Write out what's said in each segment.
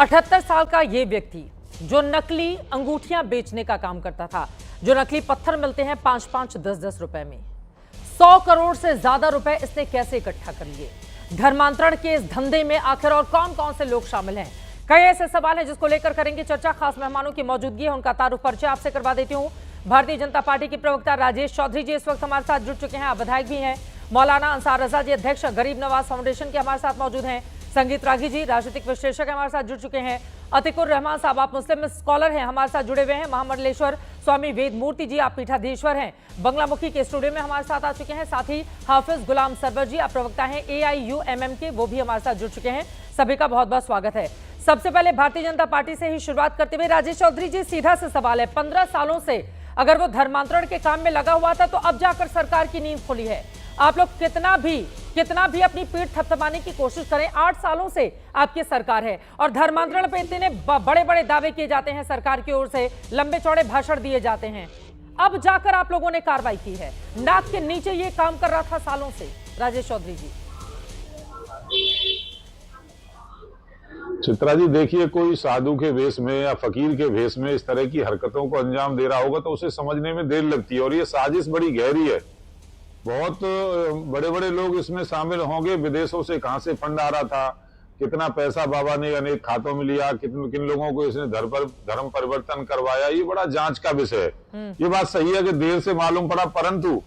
78 साल का ये व्यक्ति जो नकली अंगूठियां बेचने का काम करता था, जो नकली पत्थर मिलते हैं 5-5, 10-10 रुपए में, 100 करोड़ से ज्यादा रुपए इसने कैसे इकट्ठा कर लिए? धर्मांतरण के इस धंधे में आखिर और कौन कौन से लोग शामिल हैं? कई ऐसे सवाल हैं जिसको लेकर करेंगे चर्चा। खास मेहमानों की मौजूदगी है, उनका तारुफ परिचय आपसे करवा देती हूँ। भारतीय जनता पार्टी के प्रवक्ता राजेश चौधरी जी इस वक्त हमारे साथ जुड़ चुके हैं, आप विधायक भी हैं। मौलाना अंसार रजा जी, अध्यक्ष गरीब नवाज फाउंडेशन के, हमारे साथ मौजूद हैं। संगीत रागी जी, राजनीतिक विश्लेषक हमारे साथ जुड़ चुके हैं। अतिकुर रहमान साहब, आप मुस्लिम स्कॉलर हैं, हमारे साथ जुड़े हुए हैं। महामंडलेश्वर स्वामी वेद मूर्ति जी, आप पीठाधीश्वर हैं, बंगलामुखी के स्टूडियो में हमारे साथ आ चुके हैं। साथ ही हाफिज गुलाम सरवर जी, आप प्रवक्ता हैं AIUMM के, वो भी हमारे साथ जुड़ चुके हैं। सभी का बहुत बहुत स्वागत है। सबसे पहले भारतीय जनता पार्टी से ही शुरुआत करते हुए राजेश चौधरी जी, सीधा से सवाल है, 15 सालों से अगर वो धर्मांतरण के काम में लगा हुआ था तो अब जाकर सरकार की नींद खुली है। आप लोग कितना भी अपनी पीठ थपथपाने की कोशिश करें, 8 सालों से आपकी सरकार है और धर्मांतरण पे इतने बड़े बड़े दावे किए जाते हैं सरकार की ओर से, लंबे चौड़े भाषण दिए जाते हैं, अब जाकर आप लोगों ने कार्रवाई की है। नाक के नीचे ये काम कर रहा था सालों से। राजेश चौधरी जी। चित्रा जी, देखिए, कोई साधु के वेश में या फकीर के वेश में इस तरह की हरकतों को अंजाम दे रहा होगा तो उसे समझने में देर लगती है, और ये साजिश बड़ी गहरी है। बहुत बड़े बड़े लोग इसमें शामिल होंगे। विदेशों से कहां से फंड आ रहा था, कितना पैसा बाबा ने अनेक खातों में लिया, किन लोगों को इसने धर्म परिवर्तन करवाया, ये बड़ा जांच का विषय है। ये बात सही है कि देर से मालूम पड़ा, परंतु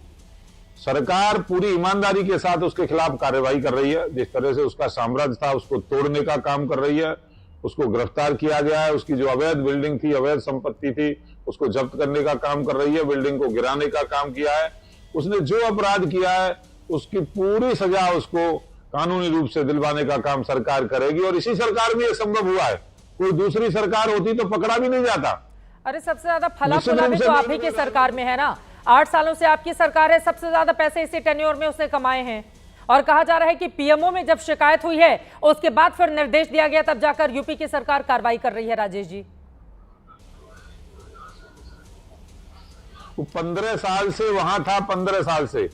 सरकार पूरी ईमानदारी के साथ उसके खिलाफ कार्रवाई कर रही है। जिस तरह से उसका साम्राज्य था उसको तोड़ने का काम कर रही है, उसको गिरफ्तार किया गया है, उसकी जो अवैध बिल्डिंग थी, अवैध संपत्ति थी, उसको जब्त करने का काम कर रही है, बिल्डिंग को गिराने का काम किया है। उसने जो अपराध किया है उसकी पूरी सजा उसको कानूनी रूप से दिलवाने का काम सरकार करेगी, और इसी सरकार में यह संभव हुआ है। कोई दूसरी सरकार होती तो पकड़ा भी नहीं जाता। अरे सबसे ज्यादा फला फूला भी तो आप ही की सरकार में है ना। 8 सालों से आपकी सरकार है, सबसे ज्यादा पैसे इसी टेन्योर में उसने कमाए हैं। और कहा जा रहा है कि PMO में जब शिकायत हुई है उसके बाद फिर निर्देश दिया गया, तब जाकर यूपी की सरकार कार्रवाई कर रही है। राजेश जी, वो 15 साल से वहां था, 15 साल से,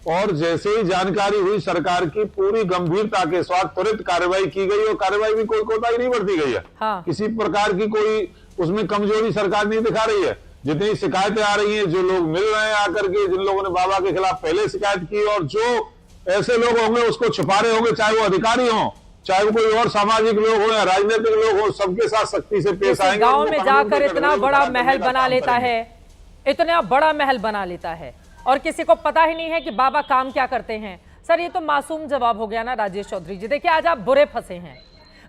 और जैसे ही जानकारी हुई सरकार की पूरी गंभीरता के साथ त्वरित कार्रवाई की गई, और कार्रवाई में कोई कोताही नहीं बरती गई है। हाँ। किसी प्रकार की कोई उसमें कमजोरी सरकार नहीं दिखा रही है। जितनी शिकायतें आ रही हैं, जो लोग मिल रहे हैं आकर के, जिन लोगों ने बाबा के खिलाफ पहले शिकायत की, और जो ऐसे लोग होंगे उसको छुपा रहे होंगे, चाहे वो अधिकारी हों, चाहे वो कोई और सामाजिक लोग हो या राजनीतिक लोग हो, सबके साथ सख्ती से पेश आएंगे। गांव में जाकर इतना बड़ा महल बना लेता है, इतना बड़ा महल बना लेता है, और किसी को पता ही नहीं है कि बाबा काम क्या करते हैं। सर, ये तो मासूम जवाब हो गया ना राजेश चौधरी जी। देखिए, आज आप बुरे फंसे हैं।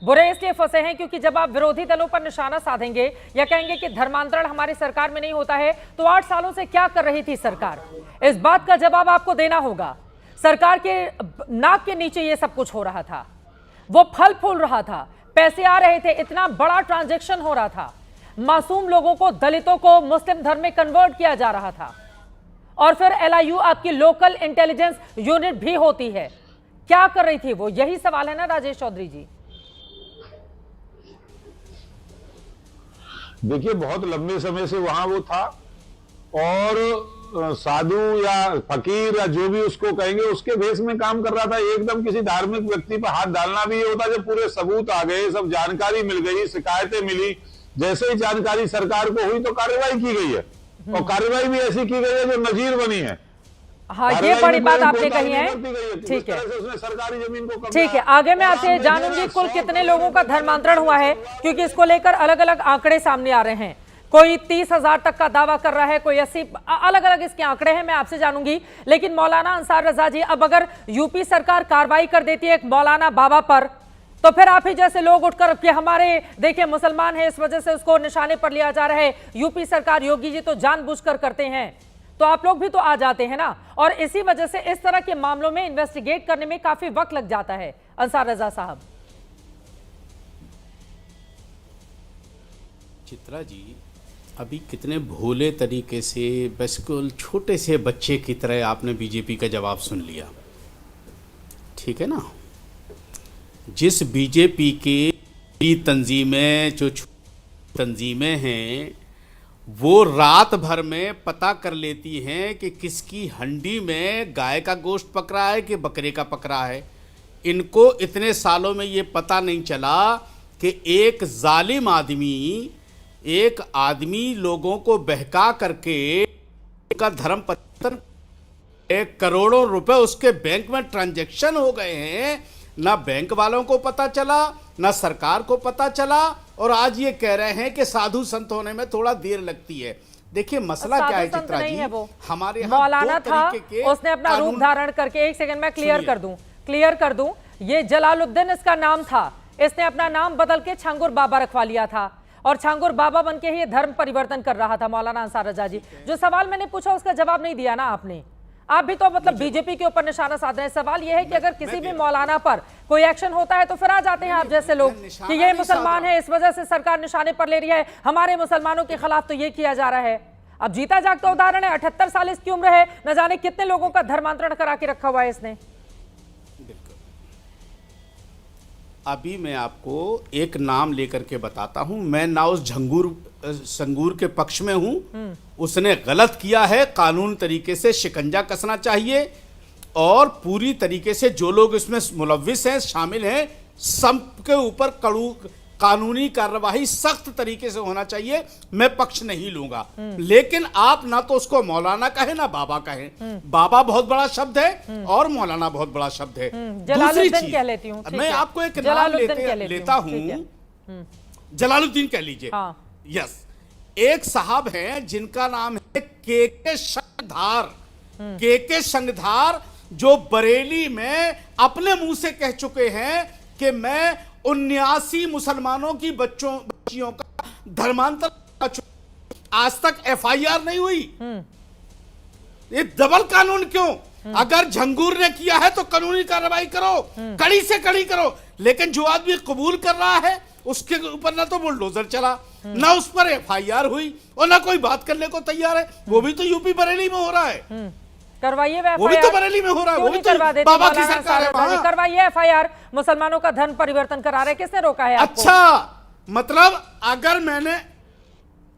बुरे इसलिए फंसे हैं क्योंकि जब आप विरोधी दलों पर निशाना साधेंगे या कहेंगे कि धर्मांतरण हमारी सरकार में नहीं होता है, तो 8 सालों से क्या कर रही थी सरकार, इस बात का जवाब आपको देना होगा। सरकार के नाक के नीचे ये सब कुछ हो रहा था, वो फल फूल रहा था, पैसे आ रहे थे, इतना बड़ा ट्रांजैक्शन हो रहा था, मासूम लोगों को, दलितों को मुस्लिम धर्म में कन्वर्ट किया जा रहा था, और फिर LIU आपकी लोकल इंटेलिजेंस यूनिट भी होती है। क्या कर रही थी वो? यही सवाल है ना राजेश चौधरी जी। देखिए, बहुत लंबे समय से वहां वो था, और साधु या फकीर या जो भी उसको कहेंगे उसके भेष में काम कर रहा था। एकदम किसी धार्मिक व्यक्ति पर हाथ डालना भी ये होता जब पूरे सबूत आ गए, सब जानकारी मिल गई, शिकायतें मिली। जैसे ही जानकारी सरकार को हुई तो कार्रवाई की गई है, और कार्रवाई भी ऐसी की गई है जो नजीर बनी है। हाँ, ये बड़ी बात आपने कही है। ठीक है, उसने सरकारी जमीन को ठीक है। आगे मैं आपसे जानूंगी कुल कितने लोगों का धर्मांतरण हुआ है, क्योंकि इसको लेकर अलग अलग आंकड़े सामने आ रहे हैं। कोई 30,000 तक का दावा कर रहा है, कोई 80, अलग अलग इसके आंकड़े हैं, मैं आपसे जानूंगी। लेकिन मौलाना अंसार रजा जी, अब अगर यूपी सरकार कार्रवाई कर देती है एक मौलाना बाबा पर, तो फिर आप ही जैसे लोग उठकर कि हमारे देखिए मुसलमान है, इस वजह से उसको निशाने पर लिया जा रहा है, यूपी सरकार, योगी जी तो जानबूझकर करते हैं, तो आप लोग भी तो आ जाते हैं ना। और इसी वजह से इस तरह के मामलों में इन्वेस्टिगेट करने में काफी वक्त लग जाता है। अंसार रजा साहब। चित्रा जी, अभी कितने भोले तरीके से, बिल्कुल छोटे से बच्चे की तरह आपने बीजेपी का जवाब सुन लिया, ठीक है ना। जिस बीजेपी की तंजीमें, जो तंजीमें हैं, वो रात भर में पता कर लेती हैं कि किसकी हंडी में गाय का गोश्त पक रहा है कि बकरे का पक रहा है। इनको इतने सालों में ये पता नहीं चला कि एक जालिम आदमी, एक आदमी लोगों को बहका करके का धर्म पतन, करोड़ों रुपए उसके बैंक में ट्रांजैक्शन हो गए हैं, ना बैंक वालों को पता चला, ना सरकार को पता चला, और आज ये कह रहे हैं कि साधु संत होने में थोड़ा देर लगती है। देखिए मसला क्या है चित्रा जी, हमारे यहाँ मौलाना दो था, तरीके के उसने अपना रूप धारण करके, एक सेकंड में क्लियर कर दूं, ये जलालुद्दीन इसका नाम था, इसने अपना नाम बदल के छांगुर बाबा रखवा लिया था और छांगुर बाबा बनके ही धर्म परिवर्तन कर रहा था। मौलाना अंसार रजा जी, जो सवाल मैंने पूछा उसका जवाब नहीं दिया ना आपने। आप भी तो मतलब बीजेपी के ऊपर निशाना साध रहे हैं। सवाल यह है कि अगर किसी भी मौलाना पर कोई एक्शन होता है तो फिर आ जाते हैं आप जैसे लोग कि ये मुसलमान है, इस वजह से सरकार निशाने पर ले रही है, हमारे मुसलमानों के खिलाफ तो ये किया जा रहा है। अब जीता जागता उदाहरण है, 78 साल इसकी उम्र है, न जाने कितने लोगों का धर्मांतरण करा के रखा हुआ है इसने। अभी मैं आपको एक नाम लेकर के बताता हूं, मैं ना उस संगूर के पक्ष में हूं, उसने गलत किया है, कानून तरीके से शिकंजा कसना चाहिए और पूरी तरीके से जो लोग इसमें मुलव्विस हैं, शामिल हैं, सबके ऊपर कानूनी कार्रवाई सख्त तरीके से होना चाहिए। मैं पक्ष नहीं लूंगा, लेकिन आप ना तो उसको मौलाना कहें ना बाबा कहें। बाबा बहुत बड़ा शब्द है और मौलाना बहुत बड़ा शब्द है। दूसरी चीज कह लेती हूं, मैं आपको एक नाम लेता हूं, जलालुद्दीन कह लीजिए। हाँ। यस, एक साहब हैं जिनका नाम है के संगधार, जो बरेली में अपने मुंह से कह चुके हैं कि मैं 79 मुसलमानों की बच्चियों का धर्मांतर कर चुका। आज तक एफआईआर नहीं हुई। ये डबल कानून क्यों? अगर झंगूर ने किया है तो कानूनी कार्रवाई करो, कड़ी से कड़ी करो, लेकिन जो आदमी कबूल कर रहा है उसके ऊपर ना तो बुलडोजर चला, ना उस पर एफआईआर हुई और ना कोई बात करने को तैयार है। वो भी तो यूपी बरेली में हो रहा है। करवाइए, वो भी तो बरेली में हो रहा है, वो भी तो बाबा की सरकार है वहां। करवाइए एफआईआर, मुसलमानों का धर्म परिवर्तन करा रहे, किसने रोका है आपको? अच्छा, मतलब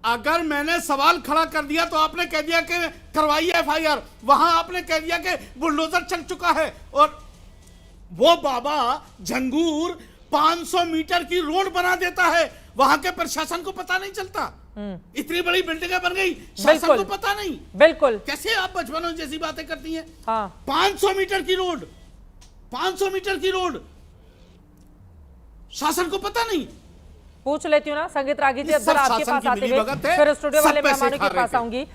अगर मैंने सवाल खड़ा कर दिया तो आपने कह दिया कि करवाइए एफआईआर, वहां आपने कह दिया कि बुलडोजर चल चुका है, और वो बाबा झंगूर 500 मीटर की रोड बना देता है, वहां के प्रशासन को पता नहीं चलता। इतनी बड़ी बिल्डिंगें बन गई, शासन को पता नहीं। बिल्कुल, कैसे आप बचपनों जैसी बातें करती हैं? हाँ। 500 मीटर की रोड, 500 मीटर की रोड, शासन को पता नहीं। पूछ लेती हूँ ना संगीत रागी जी, अब्दुल आपके पास आते हुए फिर स्टूडियो वाले मेहमानों के पास आऊंगी।